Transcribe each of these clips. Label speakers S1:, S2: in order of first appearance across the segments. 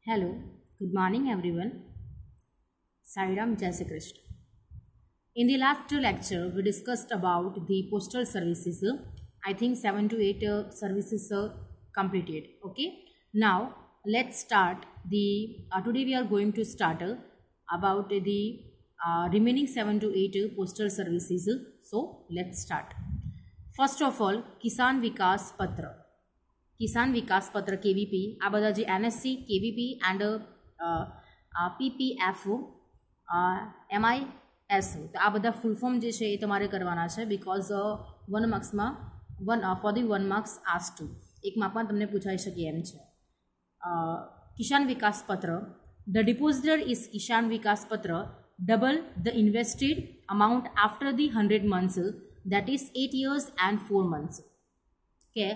S1: Hello, good morning everyone. Sairam Jai Shri Krishna. In the last lecture, we discussed about the postal services. I think 7 to 8 services are completed. Okay. Now let's start the. Today we are going to start about the remaining 7 to 8 postal services. So let's start. First of all, Kisan Vikas Patra. કિસાન વિકાસ પત્ર કેવીપી આ બધા જે NSC કેવીપી and પીપીએફઓ એમઆઈએસઓ તો આ બધા full form જે છે એ તમારે કરવાના છે બિકોઝ 1 માર્ક્સમાં for the 1 marks as to એક માર્કમાં તમને પૂછાઈ શકે એમ છે. કિસાન વિકાસ પત્ર ધ ડિપોઝિટર ઇઝ કિસાન વિકાસ પત્ર double the invested amount after the 100 months that is 8 years and 4 months. કે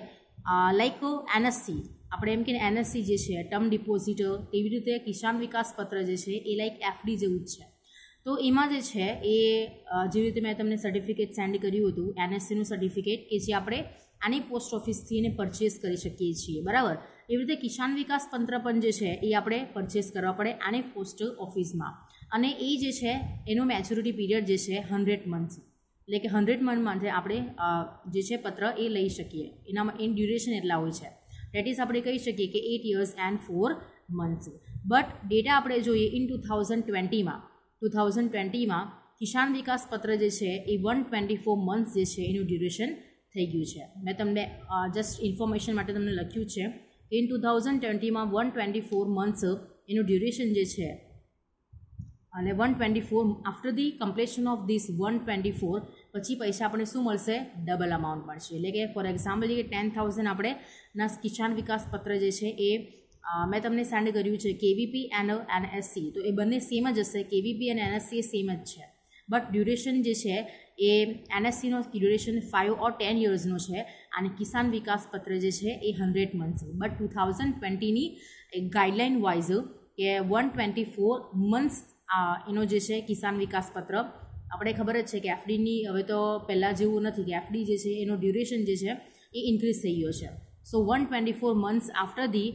S1: લાઈક એનએસસી આપણે એમ કે એનએસસી જે છે ટર્મ ડિપોઝિટ તેવી રીતે કિસાન વિકાસ પત્ર જે છે એ લાઈક એફડી જેવું જ છે. તો એમાં જે છે એ જેવી રીતે મેં તમને સર્ટિફિકેટ સેન્ડ કર્યું હતું એનએસસીનું સર્ટિફિકેટ કે જે આપણે આની પોસ્ટ ઓફિસથી એને પરચેસ કરી શકીએ છીએ બરાબર. એવી રીતે કિસાન વિકાસ પત્ર પણ જે છે એ આપણે પરચેસ કરવા પડે આની પોસ્ટ ઓફિસમાં અને એ જે છે એનો મેચ્યોરિટી પીરિયડ જે છે 100 months એટલે કે 100 month માટે આપણે જે છે પત્ર એ લઈ શકીએ. એનામાં એન ડ્યુરેશન એટલા હોય છે ડેટ ઇઝ આપણે કહી શકીએ કે 8 years and 4 months. But data આપણે જોઈએ ઇન 2020માં કિસાન વિકાસ પત્ર જે છે એ 124 months જે છે એનું ડ્યુરેશન થઈ ગયું છે. મેં તમને જસ્ટ ઇન્ફોર્મેશન માટે તમને લખ્યું છે કે ઇન 2020માં 124 months એનું ડ્યુરેશન જે છે અને 124 after the completion of this 124 પછી પૈસા આપણે શું મળશે ડબલ અમાઉન્ટ મળશે. એટલે કે ફોર એક્ઝામ્પલ કે 10,000 આપણે ના કિસાન વિકાસ પત્ર જે છે એ મેં તમને સેન્ડ કર્યું છે કેવીપી એન્ડ એનએસસી તો એ બંને સેમ જ હશે. કેવીપી અને એનએસસી સેમ જ છે બટ ડ્યુરેશન જે છે એ એનએસસીનો ડ્યુરેશન 5 or 10 yearsનો છે અને કિસાન વિકાસ પત્ર જે છે એ 100 months. બટ 2020ની ગાઈડલાઇન વાઇઝ કે 124 months એનો જે છે કિસાન વિકાસ પત્ર આપણે ખબર જ છે કે એફડીની હવે તો પહેલાં જેવું નથી કે એફડી જે છે એનો ડ્યુરેશન જે છે એ ઇન્ક્રીઝ થઈ ગયો છે. So 124 months after the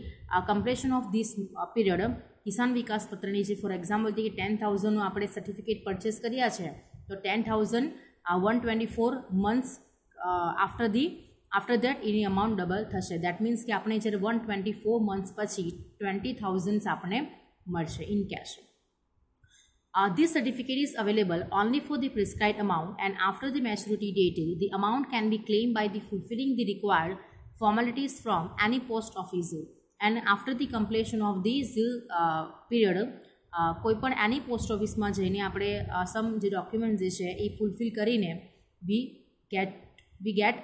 S1: completion of this period Kisan Vikas પત્રની જે ફોર એક્ઝામ્પલ કે 10,000નું આપણે સર્ટિફિકેટ પરચેસ કર્યા છે તો 10,000 124 months after that any amount double થશે. દેટ મીન્સ કે આપણે જ્યારે 124 months પછી 20,000 આપણે મળશે in cash. This certificate is available only for the prescribed amount and after the maturity date, the amount can be claimed by the fulfilling the required formalities from any post office and after the completion of this period, કોઈપણ એની post ઓફિસમાં જઈને આપણે સમ જે document જે છે એ fulfil કરીને we get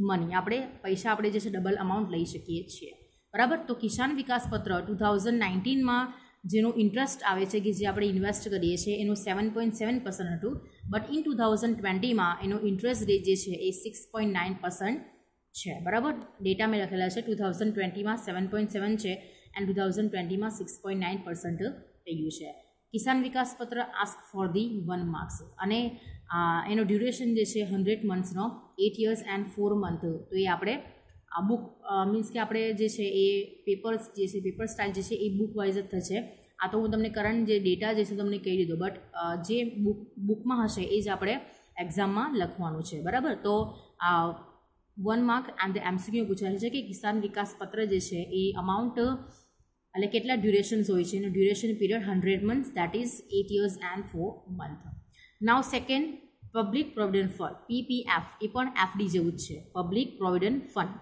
S1: money આપણે પૈસા આપણે જે છે ડબલ અમાઉન્ટ લઈ શકીએ છીએ બરાબર. તો કિસાન વિકાસ પત્ર 2019માં જેનો ઇન્ટરેસ્ટ આવે છે કે જે આપણે ઇન્વેસ્ટ કરીએ છીએ એનું 7.7% હતું બટ ઇન 2020માં એનો ઇન્ટરેસ્ટ રેટ જે છે એ 6.9% છે બરાબર. ડેટા મેં લખેલા છે 2020માં 7.7 છે એન્ડ 2020માં 6.9% થઈ ગયું છે. કિસાન વિકાસ પત્ર આસ્ક ફોર ધી 1 marks અને એનો ડ્યુરેશન જે છે 100 monthsનો 8 years and 4 months. તો એ આપણે આ બુક મીન્સ કે આપણે જે છે એ પેપર્સ જે છે પેપર સ્ટાઇલ જે છે એ બુક વાઇઝ જ થશે. આ તો હું તમને કરંટ જે ડેટા જે છે તમને કહી દીધો બટ જે બુકમાં હશે એ જ આપણે એક્ઝામમાં લખવાનું છે બરાબર. તો 1 mark એન્ડ એમસીક્યુ પૂછાય છે કે કિસાન વિકાસ પત્ર જે છે એ અમાઉન્ટ એટલે કેટલા ડ્યુરેશન્સ હોય છે એનું duration period 100 months that is 8 years and 4 months. Now second public provident fund PPF એ પણ એફડી જેવું જ છે public provident fund.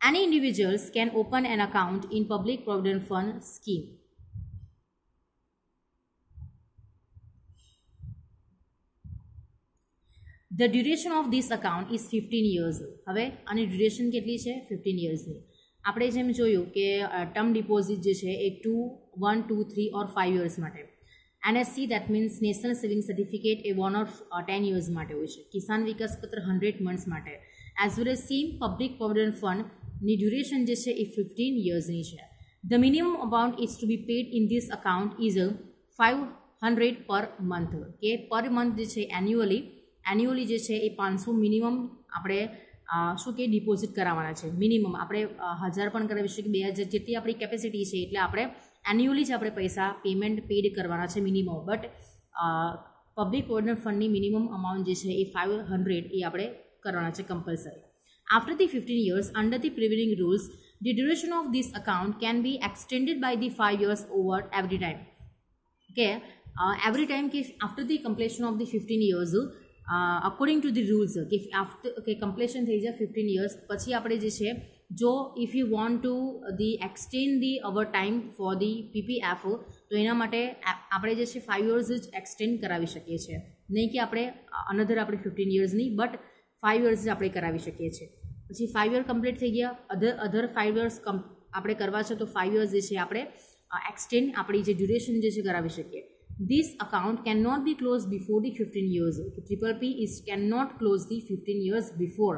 S1: Any individuals can open an account in Public Provident Fund scheme. The duration of this account is 15 years. હવે આની duration કેટલી છે 15 yearsની. આપણે જેમ જોયું કે ટર્મ ડિપોઝિટ જે છે એ 2, 1, 2, 3 or 5 years માટે. NSC that means national saving certificate A 1 or 10 years માટે હોય છે. કિસાન વિકાસ પત્ર 100 months માટે as well as same public provident fund ની ડ્યુરેશન જે છે એ 15 yearsની છે. The minimum amount is to be paid in this account is 500 per month કે પર મંથ જે છે એન્યુઅલી જે છે એ 500 મિનિમમ આપણે શું કે ડિપોઝિટ કરાવવાના છે મિનિમમ આપણે 1000 પણ કરાવી શકીએ 2000 જેટલી આપણી કેપેસિટી છે એટલે આપણે એન્યુઅલી જ આપણે પૈસા પેમેન્ટ પેડ કરવાના છે મિનિમમ બટ પબ્લિક પ્રોવિડન્ટ ફંડની મિનિમમ અમાઉન્ટ જે છે એ 500 એ આપણે કરવાના છે compulsory. After the 15 years, under the prevailing rules, the duration of this account can be extended by the 5 years over every time. Okay, every time after the completion of the 15 years, according to the rules, after completion થઈ જાય 15 years પછી આપણે જે છે જો if you want to the extend the our time for the PPF તો એના માટે આપણે જે છે 5 years જ એક્સટેન્ડ કરાવી શકીએ છીએ નહીં કે આપણે અનધર આપણે 15 years નહીં બટ 5 years જ આપણે કરાવી શકીએ છીએ. પછી 5 year કમ્પ્લીટ થઈ ગયા અધર 5 years આપણે કરવા છે તો 5 years જે છે આપણે એક્સટેન્ડ આપણી જે ડ્યુરેશન જે છે કરાવી શકીએ. This account cannot be closed before the 15 years. PPP is cannot close the 15 years before.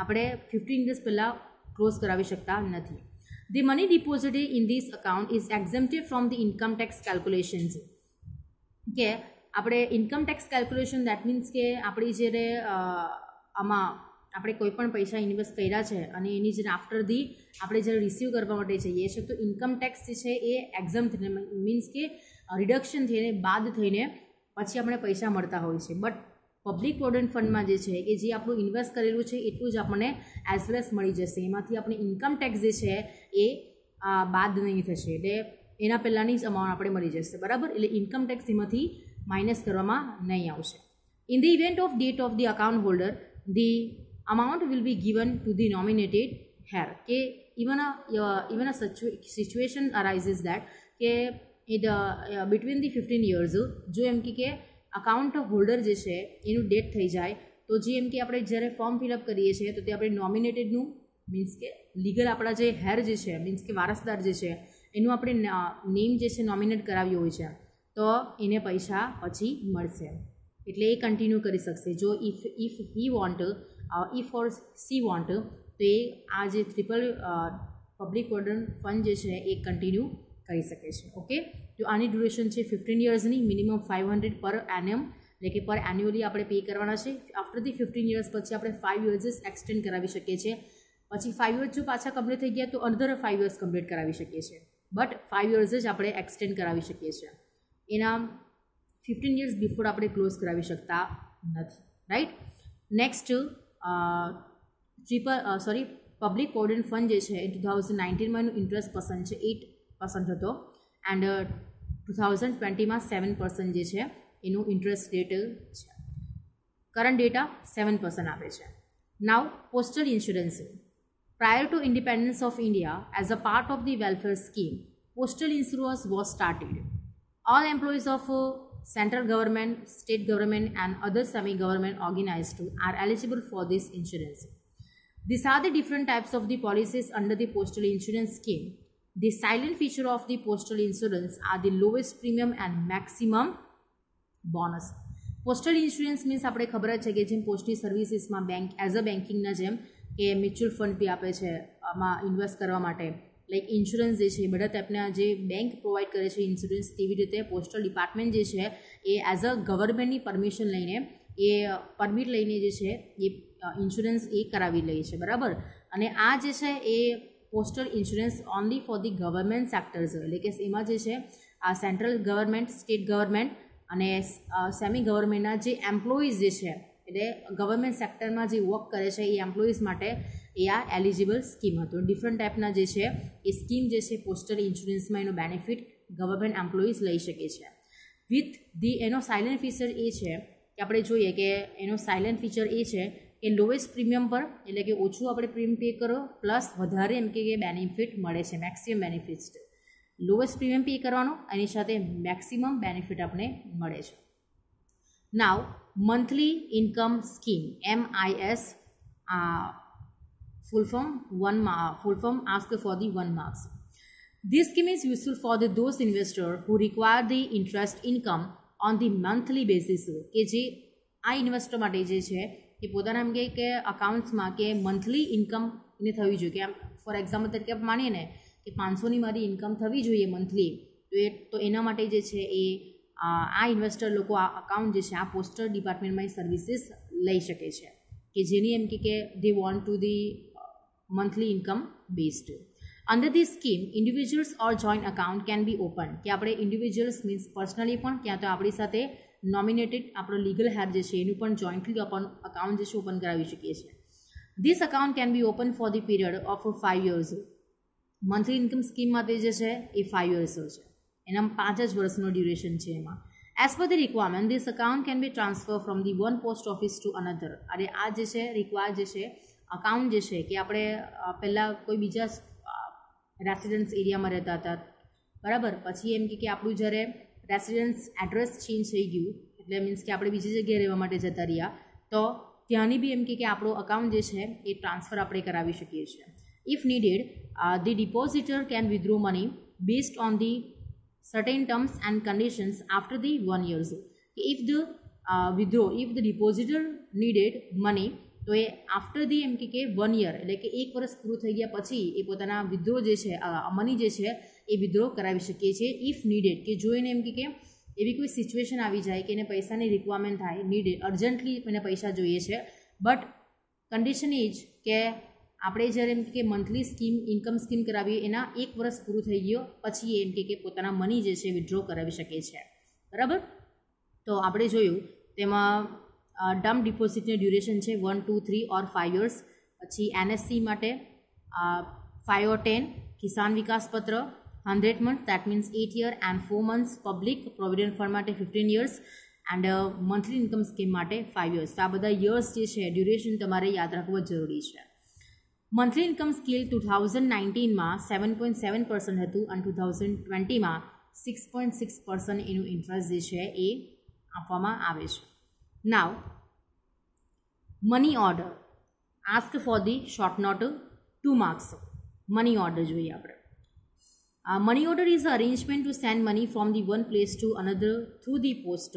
S1: આપણે 15 years પહેલાં ક્લોઝ કરાવી શકતા નથી. The money deposited in this account is exempted from the income tax calculations. કે આપણે income tax calculation that means કે આપણી જ્યારે આમાં આપણે કોઈ પણ પૈસા ઇન્વેસ્ટ કર્યા છે અને એની જે આફ્ટર ધી આપણે જ્યારે રિસીવ કરવા માટે જઈએ છીએ તો ઇન્કમ ટેક્સ જે છે એ એક્ઝામ થઈને મીન્સ કે રિડક્શન થઈને બાદ થઈને પછી આપણે પૈસા મળતા હોય છે બટ પબ્લિક પ્રોવિડન્ટ ફંડમાં જે છે કે જે આપણું ઇન્વેસ્ટ કરેલું છે એટલું જ આપણને એઝ વેલ એઝ મળી જશે એમાંથી આપણે ઇન્કમ ટેક્સ જે છે એ બાદ નહીં થશે એટલે એના પહેલાંની જ અમાઉન્ટ આપણે મળી જશે બરાબર એટલે ઇન્કમ ટેક્સ એમાંથી માઇનસ કરવામાં નહીં આવશે. In the event of date of the account holder the amount will be given to the nominated heir. કે even a situation arises that કે between the 15 years જો એમ કે અકાઉન્ટ હોલ્ડર જે છે એનું ડેટ થઈ જાય તો જે એમ કે આપણે જ્યારે ફોર્મ ફિલઅપ કરીએ છીએ તો તે આપણે નોમિનેટેડનું મીન્સ કે લીગલ આપણા જે હેર જે છે મીન્સ કે વારસદાર જે છે એનું આપણે નેમ જે છે નોમિનેટ કરાવ્યું હોય છે તો એને પૈસા પછી મળશે એટલે એ કન્ટિન્યુ કરી શકશે જો if he want if or C want તો એ આ જે ટ્રિપલ પબ્લિક પ્રોવિડન્ટ ફંડ જે છે એ કન્ટિન્યુ કરી શકે છે. ઓકે તો આની ડ્યુરેશન છે 15 યર્સની મિનિમમ 500 પર એનએમ એટલે કે પર એન્યુઅલી આપણે પે કરવાના છે. આફ્ટર ધી 15 યર્સ પછી આપણે 5 યર્સ એક્સટેન્ડ કરાવી શકીએ છીએ પછી 5 યર્સ જો પાછા કમ્પ્લીટ થઈ ગયા તો અનધર 5 યર્સ કમ્પ્લીટ કરાવી શકીએ છીએ બટ 5 યર્સ જ આપણે એક્સટેન્ડ કરાવી શકીએ છીએ એના 15 યર્સ બિફોર આપણે ક્લોઝ કરાવી શકતા નથી right. Next public provident fund જે છે એ 2019માં એનું ઇન્ટરેસ્ટ પર્સન્ટ છે 8% હતો એન્ડ 2020માં 7% જે છે એનું ઇન્ટરેસ્ટ રેટ છે. કરંટ ડેટા 7% આપે છે. Now postal insurance prior to independence of India as a part of the welfare scheme postal insurance was started. All employees of central government, state government and other semi-government organized are eligible for this insurance. These are the different types of the policies under the postal insurance scheme. The silent feature of the postal insurance are the lowest premium and maximum bonus. Postal insurance means આપણે ખબર જ છે કે જેમ પોસ્ટની સર્વિસીસમાં bank as a બેન્કિંગના જેમ કે mutual fund બી આપે છે આમાં ઇન્વેસ્ટ કરવા માટે લાઈક ઇન્સ્યોરન્સ જે છે બધા ટાઈપના જે બેંક પ્રોવાઈડ કરે છે ઇન્સ્યોરન્સ તેવી રીતે પોસ્ટલ ડિપાર્ટમેન્ટ જે છે એ એઝ અ ગવર્મેન્ટની પરમિશન લઈને એ પરમિટ લઈને જે છે એ ઇન્સ્યોરન્સ એ કરાવી લે છે બરાબર. અને આ જે છે એ postal insurance only for the government sectors એટલે કે એમાં જે છે આ સેન્ટ્રલ ગવર્મેન્ટ સ્ટેટ ગવર્મેન્ટ અને સેમી ગવર્મેન્ટના જે એમ્પ્લોઈઝ જે છે એટલે ગવર્મેન્ટ સેક્ટરમાં જે વર્ક કરે છે એ એમ્પ્લોઈઝ માટે એ આ એલિજિબલ સ્કીમ હતું. ડિફરન્ટ ટાઈપના જે છે એ સ્કીમ જે છે પોસ્ટલ ઇન્સ્યોરન્સમાં એનો બેનિફિટ ગવર્મેન્ટ એમ્પ્લોઈઝ લઈ શકે છે. વિથ એનો સાયલન્ટ ફીચર એ છે કે આપણે જોઈએ કે એનો સાયલન્ટ ફીચર એ છે કે લોએસ્ટ પ્રીમિયમ પર એટલે કે ઓછું આપણે પ્રીમિયમ પે કરો પ્લસ વધારે એમ કે બેનિફિટ મળે છે maximum benefits lowest premium pay કરવાનો એની સાથે મેક્સિમમ બેનિફિટ આપણે મળે છે. Now monthly income scheme MIS full form ask for the 1 marks. This scheme is useful for those investors who require the interest income on the monthly basis કે જે આ investor માટે જે છે કે પોતાના એમ કે અકાઉન્ટ્સમાં કે મંથલી ઇન્કમ એને થવી જોઈએ કે આમ ફોર એક્ઝામ્પલ તરીકે આપણે માનીએ ને કે 500ની મારી ઇન્કમ થવી જોઈએ મંથલી તો એના માટે જે છે એ આ ઇન્વેસ્ટર લોકો આ અકાઉન્ટ જે છે આ પોસ્ટલ ડિપાર્ટમેન્ટમાં સર્વિસીસ લઈ શકે છે. કે જેની એમ કે they want to the monthly income based. Under the scheme individuals or joint account can be open, કે આપણે ઇન્ડિવિજ્યુઅલ્સ મીન્સ પર્સનલી પણ ક્યાં તો આપણી સાથે નોમિનેટેડ આપણો લીગલ હેર જે છે એનું પણ જોઈન્ટલી અકાઉન્ટ જે છે ઓપન કરાવી શકીએ છીએ. This account can be open for the period of 5 years. Monthly income scheme માટે જે છે એ 5 years છે, એના 5 જ વર્ષનો ડ્યુરેશન છે એમાં. As per the requirement this account can be transfer from the one post office to another. અને આ જે છે રિક્વાયર જે છે અકાઉન્ટ જે છે કે આપણે પહેલાં કોઈ બીજા રેસિડન્સ એરિયામાં રહેતા હતા, બરાબર, પછી એમ કે આપણું જ્યારે રેસિડન્સ એડ્રેસ ચેન્જ થઈ ગયું, એટલે મીન્સ કે આપણે બીજી જગ્યાએ રહેવા માટે જતા રહ્યા, તો ત્યાંની બી એમ કે આપણો અકાઉન્ટ જે છે એ ટ્રાન્સફર આપણે કરાવી શકીએ છીએ. If needed the depositor can withdraw money based on the certain terms and conditions after the 1 year. If the if the depositor needed money, તો એ આફ્ટર ધી એમ કે 1 year એટલે કે 1 વર્ષ પૂરું થઈ ગયા પછી એ પોતાના વિથડ્રો જે છે મની જે છે એ વિથડ્રો કરાવી શકીએ છીએ. ઇફ નીડેડ, કે જો એને એમ કે એવી કોઈ સિચ્યુએશન આવી જાય કે એને પૈસાની રિક્વાયરમેન્ટ થાય, નીડેડ અર્જન્ટલી એને પૈસા જોઈએ છે, બટ કન્ડિશન એ જ કે આપણે જ્યારે એમ કે મંથલી સ્કીમ ઇન્કમ સ્કીમ કરાવીએ એના 1 વર્ષ પૂરું થઈ ગયો પછી એમ કે પોતાના મની જે છે વિથડ્રો કરાવી શકે છે, બરાબર. તો આપણે જોયું તેમાં ટર્મ ડિપોઝિટની ડ્યુરેશન છે 1, 2, 3 ઓર 5 years. પછી એનએસસી માટે 5 or 10, કિસાન વિકાસ પત્ર 100 months, that means 8 year and 4 months, public provident fund માટે 15 years and monthly income scheme માટે 5 years. તો આ બધા યર્સ જે છે ડ્યુરેશન તમારે યાદ રાખવું જરૂરી છે. મંથલી ઇન્કમ સ્કેલ 2019માં 7.7% હતું અને 2020માં 6.6% એનું ઇન્ટરેસ્ટ જે છે એ આપવામાં આવે છે. Now money order ask for the short note 2 marks. Money order જોઈએ આપણે. Money order is a arrangement to send money from the one place to another through the post.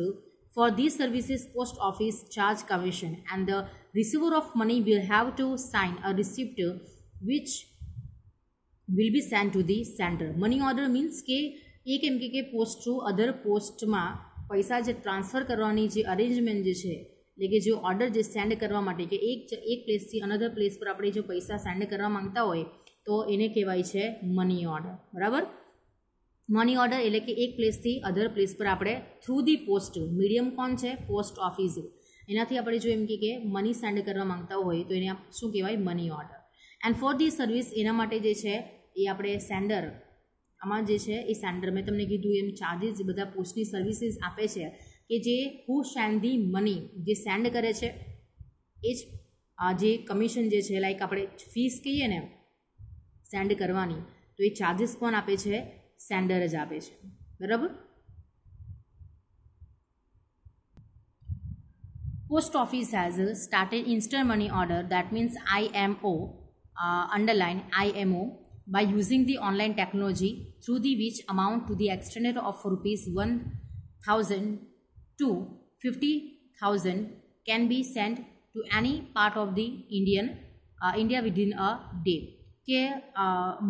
S1: For these services, post office charge commission and the receiver of money will have to sign a receipt which will be sent to the sender. Money order means કે એક એમ કે post to other પોસ્ટમાં પૈસા જે transfer કરવાની જે arrangement જે છે, એટલે કે જે ઓર્ડર જે સેન્ડ કરવા માટે કે એક પ્લેસથી અનધર પ્લેસ પર આપણે જો પૈસા સેન્ડ કરવા માંગતા હોય તો એને કહેવાય છે મની ઓર્ડર, બરાબર. મની ઓર્ડર એટલે કે એક પ્લેસથી અધર પ્લેસ પર આપણે થ્રુ ધી પોસ્ટ, મીડિયમ કોણ છે પોસ્ટ ઓફિસ, એનાથી આપણે જો એમ કે મની સેન્ડ કરવા માંગતા હોય તો એને શું કહેવાય money order. And for the service એના માટે જે છે એ આપણે સેન્ડર, આમાં જે છે એ સેન્ડર મેં તમને કીધું એમ ચાર્જીસ બધા પોસ્ટની સર્વિસીસ આપે છે કે જે હુ સેન્ડ ધી મની જે સેન્ડ કરે છે એ જ જે કમિશન જે છે લાઈક આપણે ફીસ કહીએ ને સેન્ડ કરવાની, તો એ ચાર્જીસ કોણ આપે છે સેન્ડર જ આપે છે, બરાબર. Post office has started instant money order, that means IMO, underline IMO, by using the online technology through the which amount to the extent of rupees 1,000 to 50,000 can be sent to any part of the India within a day. કે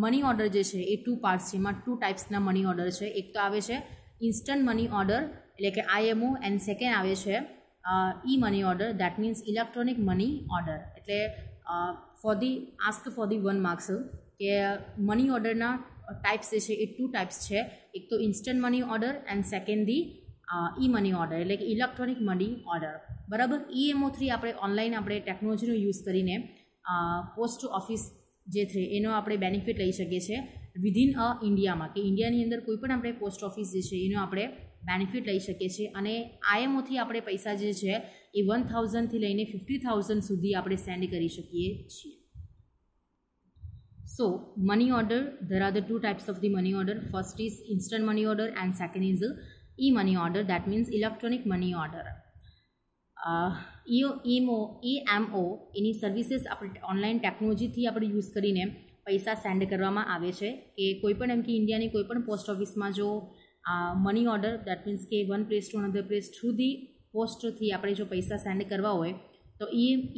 S1: money order જે છે એ 2 parts છે, એમાં 2 ટાઈપ્સના money order છે. એક તો આવે છે ઇન્સ્ટન્ટ મની ઓર્ડર એટલે કે IMO એન્ડ સેકન્ડ આવે છે E money order, that means electronic money order. એટલે for the ask for the 1 marks કે મની ઓર્ડરના ટાઈપ્સ જે છે એ 2 ટાઈપ્સ છે. એક તો instant money order and second the E money order એટલે કે ઇલેક્ટ્રોનિક મની ઓર્ડર, બરાબર. EMO 3 આપણે ઓનલાઈન આપણે ટેકનોલોજીનો યુઝ કરીને પોસ્ટ ઓફિસ જે છે એનો આપણે બેનિફિટ લઈ શકીએ છીએ વિધિન અ ઇન્ડિયામાં, કે ઇન્ડિયાની અંદર કોઈ પણ આપણે પોસ્ટ ઓફિસ જે છે એનો આપણે બેનિફિટ લઈ શકીએ છીએ. અને IMOથી આપણે પૈસા જે છે એ 1,000થી લઈને 50,000 સુધી આપણે સેન્ડ કરી શકીએ છીએ. So money order, there are the 2 types of the money order. First is instant money order and second is e-money order, that means electronic money order. EMO any services આપણે ઓનલાઈન ટેકનોલોજીથી આપણે use કરીને પૈસા send કરવામાં આવે છે. કે કોઈપણ એમ કે ઇન્ડિયાની કોઈપણ પોસ્ટ ઓફિસમાં જો મની ઓર્ડર, દેટ મીન્સ કે one place to another place through the પોસ્ટથી આપણે જો પૈસા સેન્ડ કરવા હોય તો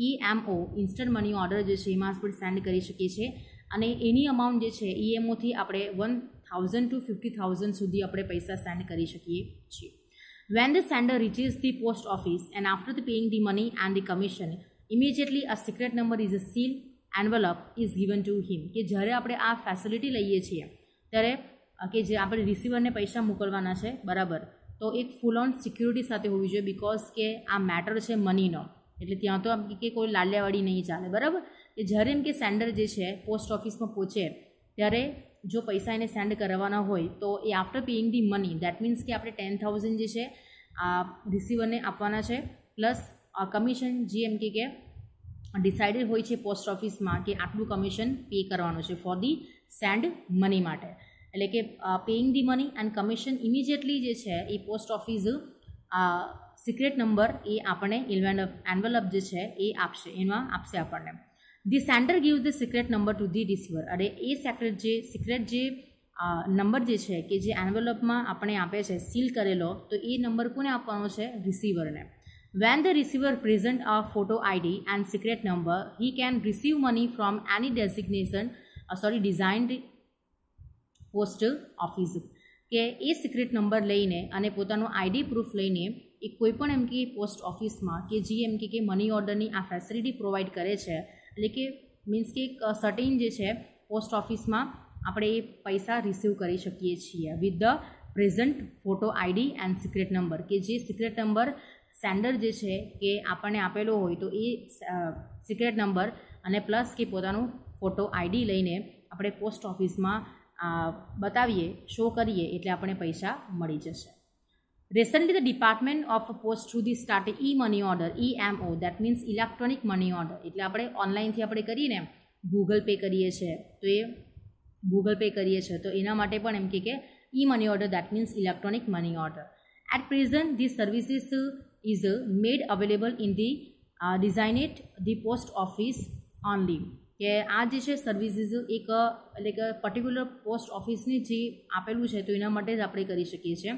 S1: EMO ઇન્સ્ટન્ટ મની ઓર્ડર જે છે એમાં આપણે સેન્ડ કરી શકીએ છીએ. અને એની અમાઉન્ટ જે છે EMOથી આપણે 1,000 to 50,000 સુધી આપણે પૈસા સેન્ડ કરી શકીએ છીએ. When the sender reaches the post office and after the paying the money and the commission, immediately a secret number is a seal envelope is given to him, કે જ્યારે આપણે આ ફેસિલિટી લઈએ છીએ ત્યારે કે જે આપણે રિસીવરને પૈસા મોકલવાના છે બરાબર, તો એક ફૂલ ઓન સિક્યુરિટી સાથે હોવી જોઈએ, બિકોઝ કે આ મેટર છે મનીનો, એટલે ત્યાં તો કે કોઈ લાલિયાવાડી નહીં ચાલે બરાબર. કે જ્યારે એમ કે સેન્ડર જે છે પોસ્ટ ઓફિસમાં પહોંચે ત્યારે જો પૈસા એને સેન્ડ કરવાના હોય તો એ after paying the money, that means કે આપણે 10,000 જે છે આ રિસીવરને આપવાના છે, પ્લસ કમિશન જે એમ કે ડિસાઇડેડ હોય છે પોસ્ટ ઓફિસમાં કે આટલું કમિશન પે કરવાનું છે ફોર ધી સેન્ડ મની માટે. એટલે કે paying the money and commission immediately જે છે એ પોસ્ટ ઓફિસ સિક્રેટ નંબર એ આપણને એન્વેલપ જે છે એ આપશે, એમાં આપશે આપણને. The sender gives the secret number two the receiver. અને એ સિક્રેટ જે નંબર જે છે કે જે એન્વેલપમાં આપણે આપે છે સીલ કરેલો, તો એ નંબર કોને આપવાનો છે? રિસીવરને. When the receiver presents a photo ID and secret number, he can receive money from any designed post office. કે એ સિક્રેટ નંબર લઈને અને પોતાનો આઈડી પ્રૂફ લઈને એ કોઈપણ એમ કે પોસ્ટ ઓફિસમાં કે જે એમ કે મની ઓર્ડરની આ ફેસિલિટી પ્રોવાઈડ કરે છે, એટલે કે મીન્સ કે એક સર્ટેન જે છે પોસ્ટ ઓફિસમાં આપણે એ પૈસા રિસીવ કરી શકીએ છીએ with the present photo ID and secret number. કે જે સિક્રેટ નંબર સેન્ડર જે છે કે આપણને આપેલો હોય તો એ સિક્રેટ નંબર અને પ્લસ કે પોતાનું ફોટો આઈડી લઈને આપણે પોસ્ટ ઓફિસમાં બતાવીએ, શો કરીએ એટલે આપણે પૈસા મળી જશે. Recently, the Department of Post through the started e-money order, EMO, that means electronic money order. એટલે આપણે ઓનલાઈનથી આપણે કરીને ગૂગલ પે કરીએ છીએ તો એના માટે પણ એમ કે e-money order, that means electronic money order. At present, these services is made available in the designated the post office only. કે આ જે છે સર્વિસીસ એક એટલે કે પર્ટિક્યુલર પોસ્ટ ઓફિસની જે આપેલું છે તો એના માટે જ આપણે કરી શકીએ છીએ.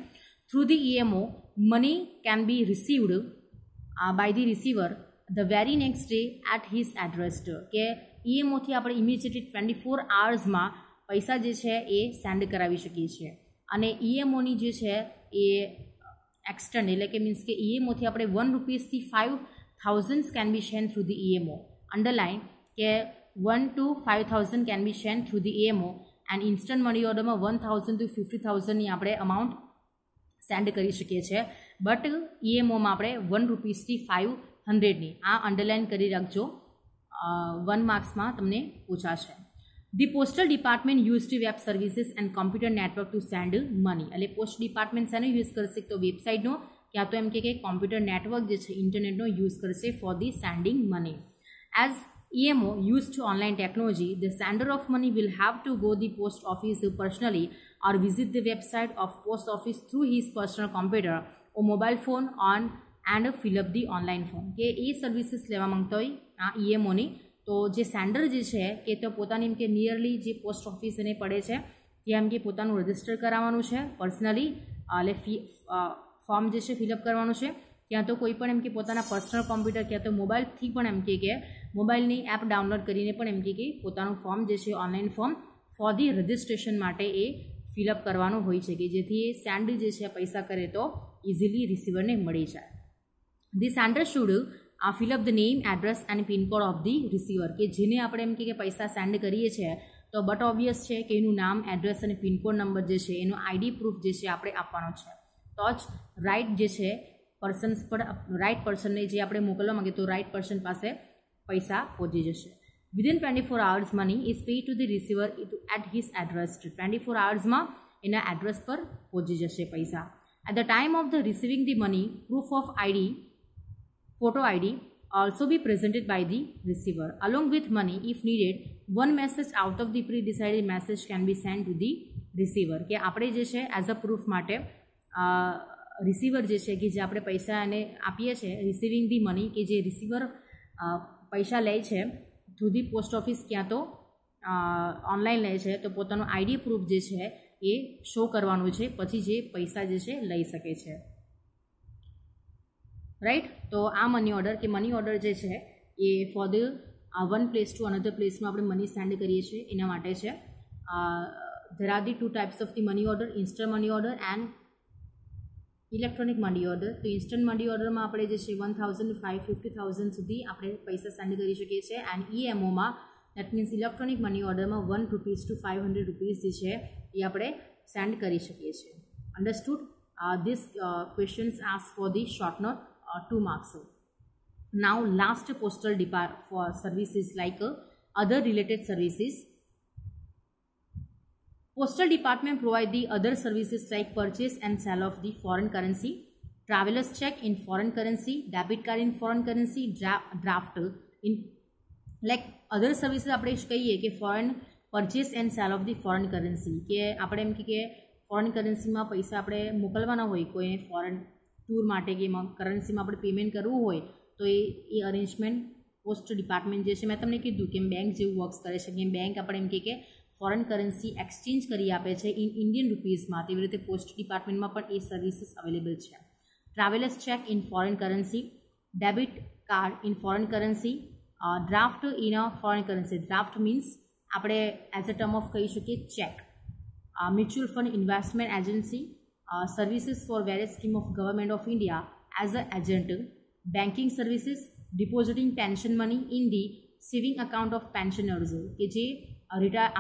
S1: Through the EMO, money can be received by the receiver the very next day at his address. કે EMOથી આપણે ઇમિડિયેટલી 24 hours પૈસા જે છે એ સેન્ડ કરાવી શકીએ છીએ. અને EMOની જે છે એ એક્સટેન્ડ એટલે કે મીન્સ કે EMOથી આપણે ₹1 થી 5,000 can be send through the EMO. Underline કે 1 to 5,000 can be sent through the EMO and instant money order માં 1,000 to 50,000 ની આપણે અમાઉન્ટ સેન્ડ કરી શકીએ છીએ. બટ EMOમાં આપણે ₹1 થી 500 ની આ અંડરલાઇન કરી રાખજો, 1 માર્ક્સમાં તમને પૂછાશે. The postal department use the web services and computer network to send money. એટલે પોસ્ટ ડિપાર્ટમેન્ટ શેનો યુઝ કરશે? તો વેબસાઇટનો ક્યાં તો એમ કે કોમ્પ્યુટર નેટવર્ક જે છે ઇન્ટરનેટનો યુઝ કરશે for the sending money. As EMO used online technology, the sender of money will have to go the post office personally or visit the website of post office through his personal computer or mobile phone and fill up the online form. કે એ services લેવા માંગતા હોય આ EMOની, તો જે sender જે છે કે તો પોતાની એમ કે નિયરલી જે પોસ્ટ ઓફિસ એને પડે છે ત્યાં એમ કે પોતાનું રજિસ્ટર કરાવવાનું છે પર્સનલી, એટલે ફોર્મ જે છે ફિલઅપ કરવાનું છે. ક્યાં તો કોઈ પણ એમ કે પોતાના પર્સનલ કોમ્પ્યુટર ક્યાં તો મોબાઈલથી પણ એમ કે મોબાઈલની એપ ડાઉનલોડ કરીને પણ એમ કે પોતાનું ફોર્મ જે છે online form for the registration માટે એ ફિલઅપ કરવાનું હોય છે, કે જેથી એ સેન્ડ જે છે પૈસા કરે તો ઇઝીલી રિસીવરને મળી જાય. The sender should fill up the name, address and pincode of the receiver. કે જેને આપણે એમ કે પૈસા સેન્ડ કરીએ છીએ તો બટ ઓબ્વિયસ છે કે એનું નામ, એડ્રેસ અને પિનકોડ નંબર જે છે એનો આઈડી પ્રૂફ જે છે આપણે આપવાનો છે, તો જ રાઇટ જે છે રાઇટ પર્સનને જે આપણે મોકલવા માંગીએ તો રાઇટ પર્સન પાસે પૈસા પહોંચી જશે. Within 24 hours money is pay to the receiver at his address. 24 hours એના એડ્રેસ પર પહોંચી જશે પૈસા. At the time of the receiving the money, proof of ID, photo ID also be presented by the receiver. Along with money, if needed, one message out of the pre-decided message can be sent to the receiver. કે આપણે જે છે as a proof માટે receiver જે છે કે જે આપણે પૈસા એને આપીએ છીએ, રિસીવિંગ ધી મની, કે જે રિસીવર પૈસા લે છે થ્રુ ધી પોસ્ટ ઓફિસ ક્યાં તો ઓનલાઈન લે છે, તો પોતાનું આઈડી પ્રૂફ જે છે એ શો કરવાનું છે, પછી જે પૈસા જે છે લઈ શકે છે. રાઈટ. તો આ મની ઓર્ડર જે છે એ for the one place to another પ્લેસમાં આપણે મની સેન્ડ કરીએ છીએ એના માટે છે. There are the 2 types of the money order, instant money order and electronic money order, તો ઇન્સ્ટન્ટ મની ઓર્ડરમાં આપણે જે છે 1000 to 50,000 સુધી આપણે પૈસા સેન્ડ કરી શકીએ છીએ. એન્ડ EMOમાં દેટ મીન્સ ઇલેક્ટ્રોનિક મની ઓર્ડરમાં ₹1 to ₹500 જે છે એ આપણે સેન્ડ કરી શકીએ છીએ. Understood? This questions asked for the short note 2 marks. Now last postal depart for services like other related services. Postal department provide the other services like purchase and sale of the foreign currency, traveler's check in foreign currency, debit card in foreign currency, draft in like other services આપણે કહીએ કે foreign purchase and sale of the foreign currency કે આપણે એમ કે foreign કરન્સીમાં પૈસા આપણે મોકલવાના હોય કોઈ ફોરેન ટૂર માટે કે એમાં કરન્સીમાં આપણે પેમેન્ટ કરવું હોય તો એ અરેન્જમેન્ટ પોસ્ટ ડિપાર્ટમેન્ટ જે છે મેં તમને કીધું કે બેંક જેવું વર્ક્સ કરે છે કે બેંક આપણે એમ કે ફોરેન કરન્સી એક્સચેન્જ કરી આપે છે ઇન ઇન્ડિયન રૂપીઝમાં, તેવી રીતે પોસ્ટ ડિપાર્ટમેન્ટમાં પણ એ સર્વિસીસ અવેલેબલ છે. Travellers check in foreign currency, debit card in foreign currency, draft in a foreign currency. Draft means આપણે એઝ અ ટર્મ ઓફ કહી શકીએ check. Mutual fund investment agency, services for various scheme of government of India as an agent, banking services, depositing pension money in the saving account of pensioners કે જે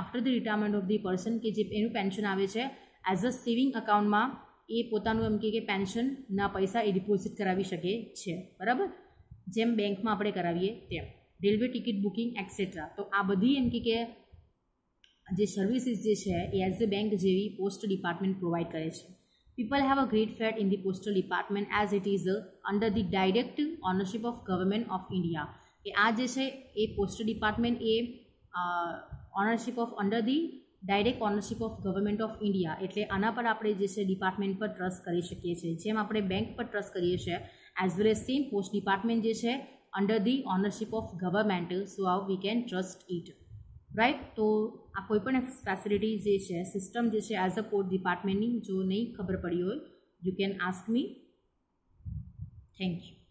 S1: after the retirement of the person કે જે એનું pension આવે છે as a saving અકાઉન્ટમાં એ પોતાનું એમ કે પેન્શનના પૈસા એ ડિપોઝિટ કરાવી શકે છે, બરાબર, જેમ બેંકમાં આપણે કરાવીએ તેમ. Railway ticket booking etcetera. તો આ બધી એમ કે જે સર્વિસીસ જે છે એ એઝ અ બેંક જેવી પોસ્ટ ડિપાર્ટમેન્ટ પ્રોવાઈડ કરે છે. People have a great faith in the postal department as it is under the direct ownership of government of India. કે આ જે છે એ પોસ્ટ ડિપાર્ટમેન્ટ એ ownership of under the direct ownership of government of India, એટલે આના પર આપણે જે છે ડિપાર્ટમેન્ટ પર ટ્રસ્ટ કરી શકીએ છીએ. જેમ આપણે બેંક પર ટ્રસ્ટ કરીએ છીએ as well as same post department જે છે under the ownership of government, so how we can trust it, right. તો આ કોઈપણ ફેસિલિટી જે છે સિસ્ટમ જે છે એઝ અ પોસ્ટ ડિપાર્ટમેન્ટની જો નહીં ખબર પડી હોય you can ask me. Thank you.